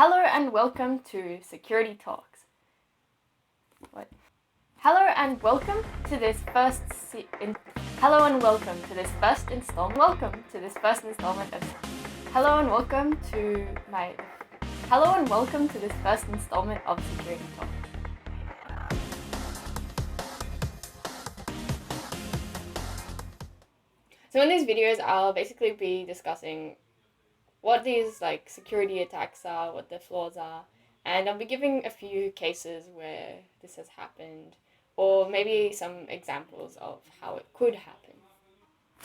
Hello and welcome to Security Talks. Hello and welcome to this first installment of Hello and welcome to this first installment of Security Talks. So in these videos I'll basically be discussing what these security attacks are, what their flaws are, and I'll be giving a few cases where this has happened, or maybe some examples of how it could happen.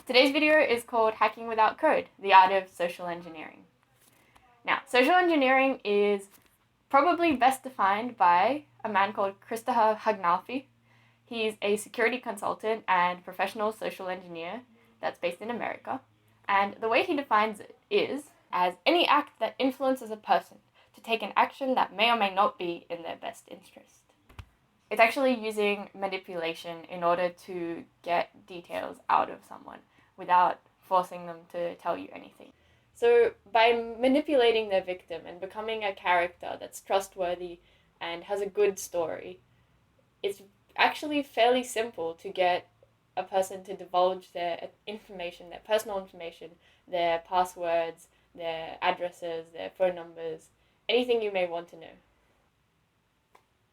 Today's video is called Hacking Without Code, the Art of Social Engineering. Now, social engineering is probably best defined by a man called Christopher Hagnalfi. He's a security consultant and professional social engineer that's based in America. And the way he defines it is as any act that influences a person to take an action that may or may not be in their best interest. It's actually using manipulation in order to get details out of someone without forcing them to tell you anything. So by manipulating their victim and becoming a character that's trustworthy and has a good story, it's actually fairly simple to get a person to divulge their information, their personal information, their passwords, their addresses, their phone numbers, anything you may want to know.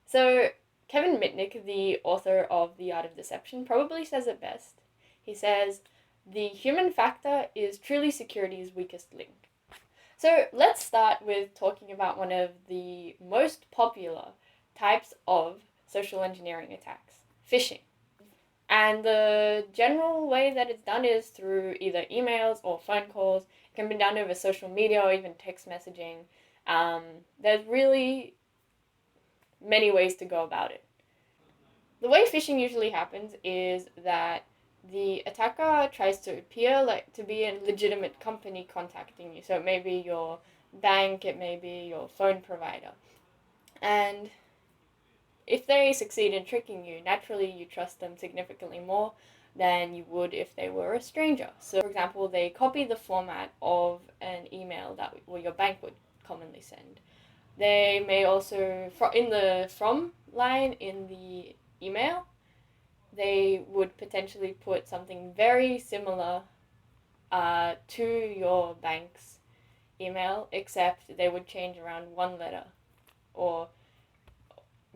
So Kevin Mitnick, the author of The Art of Deception, probably says it best. He says, "The human factor is truly security's weakest link." So let's start with talking about one of the most popular types of social engineering attacks, phishing. And the general way that it's done is through either emails or phone calls. It can be done over social media or even text messaging. There's really many ways to go about it. The way phishing usually happens is that the attacker tries to appear to be a legitimate company contacting you. So it may be your bank, it may be your phone provider. And if they succeed in tricking you, naturally you trust them significantly more than you would if they were a stranger. So, for example, they copy the format of an email that your bank would commonly send. They may also, in the from line in the email, they would potentially put something very similar to your bank's email, except they would change around one letter or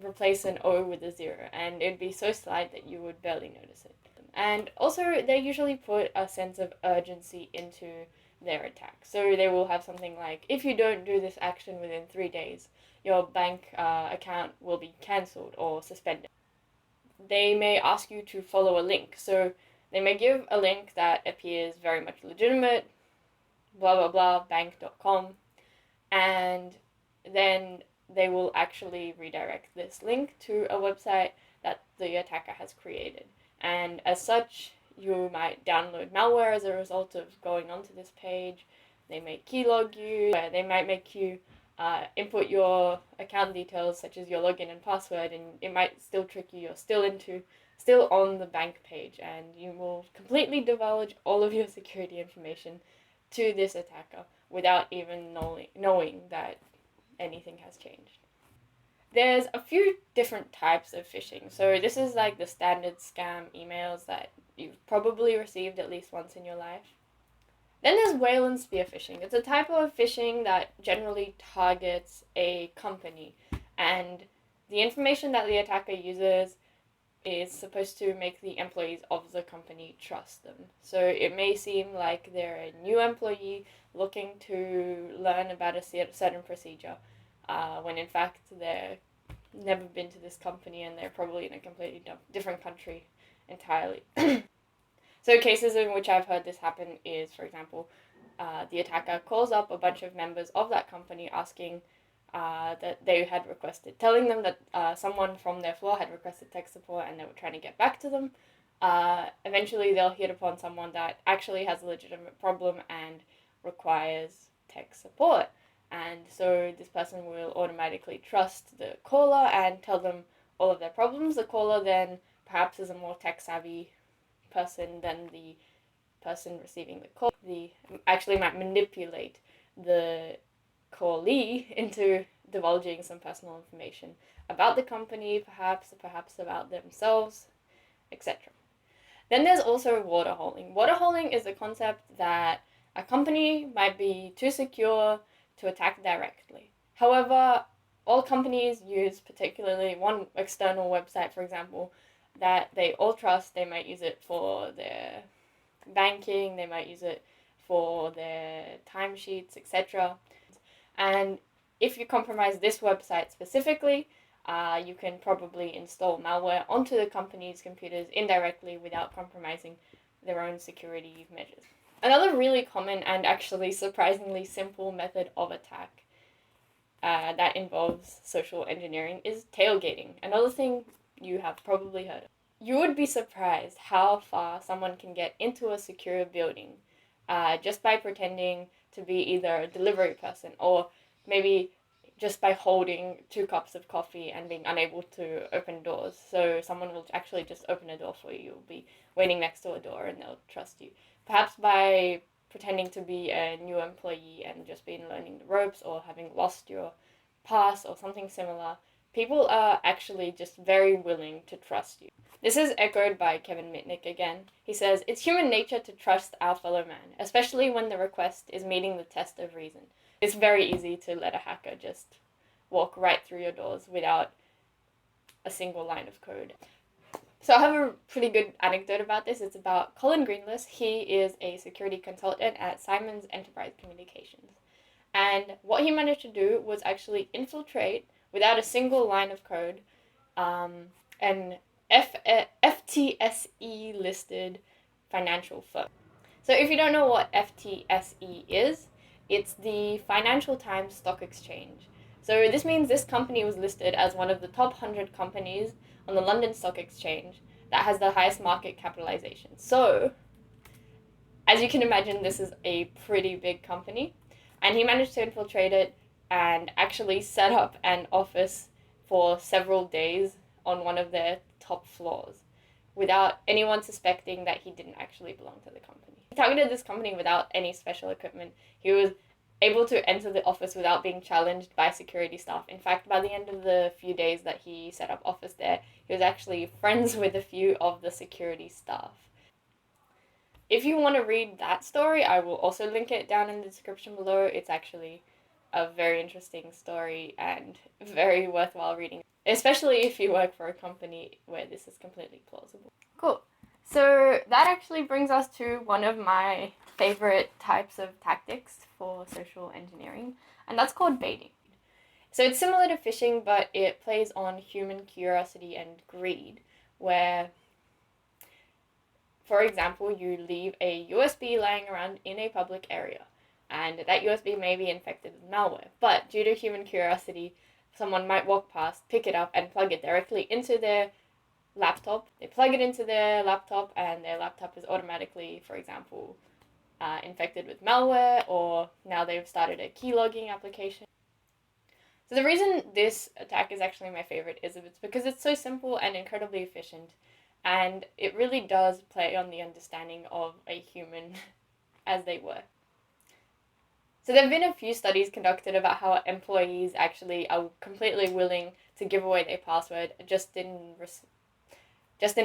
replace an O with a 0, and it'd be so slight that you would barely notice it. And also, they usually put a sense of urgency into their attack. So they will have something like, if you don't do this action within 3 days, your bank account will be cancelled or suspended. They may ask you to follow a link. So they may give a link that appears very much legitimate, blah blah blah, bank.com, and then they will actually redirect this link to a website that the attacker has created. And as such, you might download malware as a result of going onto this page. They may keylog you, they might make you input your account details such as your login and password, and it might still trick you. You're still on the bank page, and you will completely divulge all of your security information to this attacker without even knowing that anything has changed. There's a few different types of phishing. So this is like the standard scam emails that you've probably received at least once in your life. Then there's whale and spear phishing. It's a type of phishing that generally targets a company, and the information that the attacker uses is supposed to make the employees of the company trust them. So it may seem like they're a new employee looking to learn about a certain procedure, when in fact they've never been to this company and they're probably in a completely different country entirely. So cases in which I've heard this happen is, for example, the attacker calls up a bunch of members of that company asking that they had requested, telling them that someone from their floor had requested tech support and they were trying to get back to them. Eventually they'll hit upon someone that actually has a legitimate problem and requires tech support. And so this person will automatically trust the caller and tell them all of their problems. The caller then perhaps is a more tech-savvy person than the person receiving the call. They actually might manipulate the call Lee into divulging some personal information about the company, perhaps about themselves, etc. Then there's also waterholing. Waterholing is a concept that a company might be too secure to attack directly. However, all companies use particularly one external website, for example, that they all trust. They might use it for their banking, they might use it for their timesheets, etc. And if you compromise this website specifically, you can probably install malware onto the company's computers indirectly without compromising their own security measures. Another really common and actually surprisingly simple method of attack that involves social engineering is tailgating. Another thing you have probably heard of. You would be surprised how far someone can get into a secure building just by pretending to be either a delivery person or maybe just by holding 2 cups of coffee and being unable to open doors. So someone will actually just open a door for you. You'll be waiting next to a door and they'll trust you. Perhaps by pretending to be a new employee and just been learning the ropes or having lost your pass or something similar, people are actually just very willing to trust you. This is echoed by Kevin Mitnick again. He says, "It's human nature to trust our fellow man, especially when the request is meeting the test of reason." It's very easy to let a hacker just walk right through your doors without a single line of code. So I have a pretty good anecdote about this. It's about Colin Greenless. He is a security consultant at Siemens Enterprise Communications. And what he managed to do was actually infiltrate, without a single line of code, an FTSE listed financial firm. So if you don't know what FTSE is, it's the Financial Times Stock Exchange. So this means this company was listed as one of the top 100 companies on the London Stock Exchange that has the highest market capitalization. So, as you can imagine, this is a pretty big company. And he managed to infiltrate it and actually set up an office for several days on one of their top floors without anyone suspecting that he didn't actually belong to the company. He targeted this company without any special equipment. He was able to enter the office without being challenged by security staff. In fact, by the end of the few days that he set up office there, he was actually friends with a few of the security staff. If you want to read that story, I will also link it down in the description below. It's actually a very interesting story and very worthwhile reading, especially if you work for a company where this is completely plausible. Cool. So that actually brings us to one of my favorite types of tactics for social engineering, and that's called baiting. So it's similar to phishing, but it plays on human curiosity and greed, where, for example, you leave a USB lying around in a public area, and that USB may be infected with malware, but due to human curiosity, someone might walk past, pick it up, and plug it directly into their laptop. They plug it into their laptop, and their laptop is automatically, for example, infected with malware, or now they've started a keylogging application. So the reason this attack is actually my favorite is it's because it's so simple and incredibly efficient, and it really does play on the understanding of a human as they were. So there have been a few studies conducted about how employees actually are completely willing to give away their password just in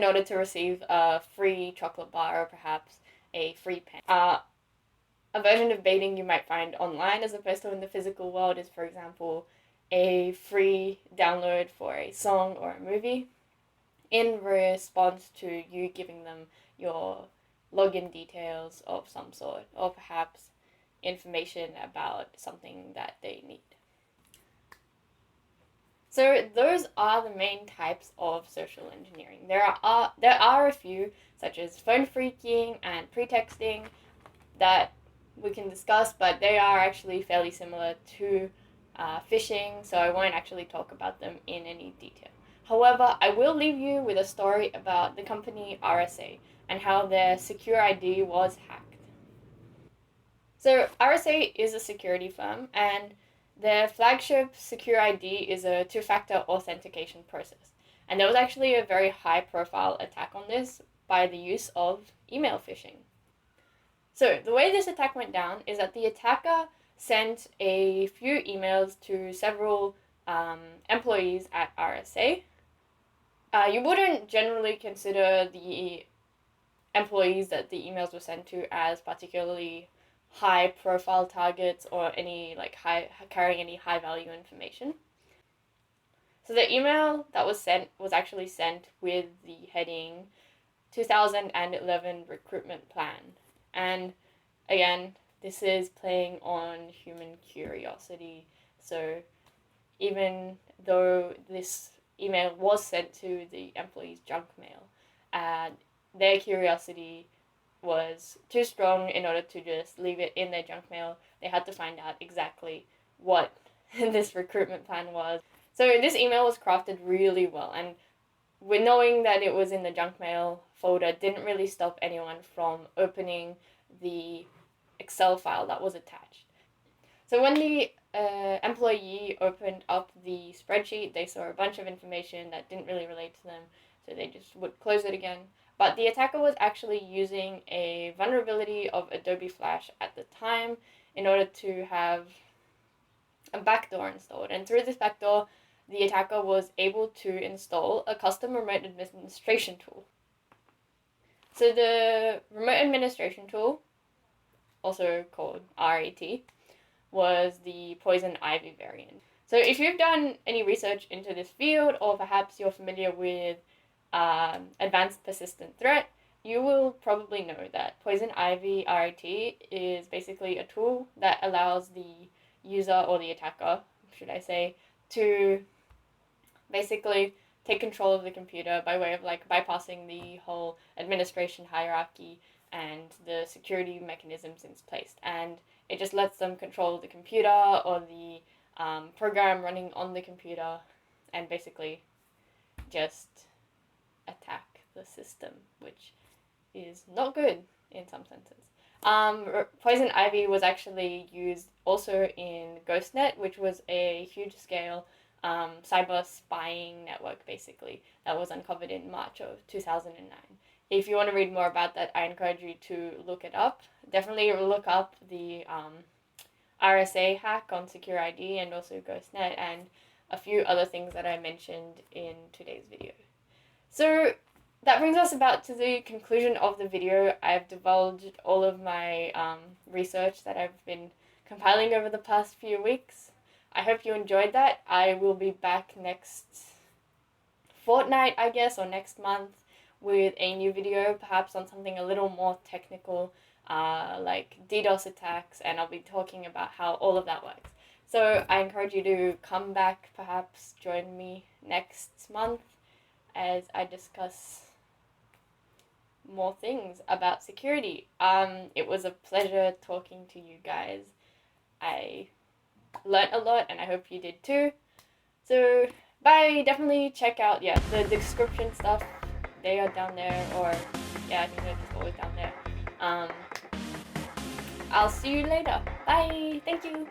order to receive a free chocolate bar or perhaps a free pen. A version of baiting you might find online as opposed to in the physical world is, for example, a free download for a song or a movie in response to you giving them your login details of some sort, or perhaps information about something that they need. So those are the main types of social engineering. There are a few, such as phone phreaking and pretexting, that we can discuss, but they are actually fairly similar to phishing, so I won't actually talk about them in any detail. However, I will leave you with a story about the company RSA and how their secure ID was hacked. So RSA is a security firm, and their flagship secure ID is a two-factor authentication process. And there was actually a very high-profile attack on this by the use of email phishing. So the way this attack went down is that the attacker sent a few emails to several employees at RSA. You wouldn't generally consider the employees that the emails were sent to as particularly high profile targets or any carrying any high value information. So the email that was sent was actually sent with the heading 2011 recruitment plan. And again, this is playing on human curiosity. So even though this email was sent to the employee's junk mail, their curiosity was too strong in order to just leave it in their junk mail. They had to find out exactly what this recruitment plan was. So this email was crafted really well, and with knowing that it was in the junk mail folder didn't really stop anyone from opening the Excel file that was attached. So when the employee opened up the spreadsheet, they saw a bunch of information that didn't really relate to them, so they just would close it again. But the attacker was actually using a vulnerability of Adobe Flash at the time in order to have a backdoor installed. And through this backdoor, the attacker was able to install a custom remote administration tool. So the remote administration tool, also called RAT, was the Poison Ivy variant. So if you've done any research into this field, or perhaps you're familiar with advanced persistent threat, you will probably know that Poison Ivy RAT is basically a tool that allows the user, or the attacker, should I say, to basically take control of the computer by way of bypassing the whole administration hierarchy and the security mechanisms in place. And it just lets them control the computer or the program running on the computer and basically just attack the system, which is not good in some senses. Poison Ivy was actually used also in GhostNet, which was a huge scale cyber spying network basically that was uncovered in March of 2009. If you want to read more about that, I encourage you to look it up. Definitely look up the RSA hack on SecureID and also GhostNet and a few other things that I mentioned in today's video. So that brings us about to the conclusion of the video. I've divulged all of my research that I've been compiling over the past few weeks. I hope you enjoyed that. I will be back next fortnight, I guess, or next month with a new video, perhaps on something a little more technical, like DDoS attacks, and I'll be talking about how all of that works. So I encourage you to come back, perhaps join me next month as I discuss more things about security. It was a pleasure talking to you guys. I learned a lot and I hope you did too. So bye. Definitely check out the description stuff. They are down there, or I think they're just always down there. I'll see you later. Bye. Thank you.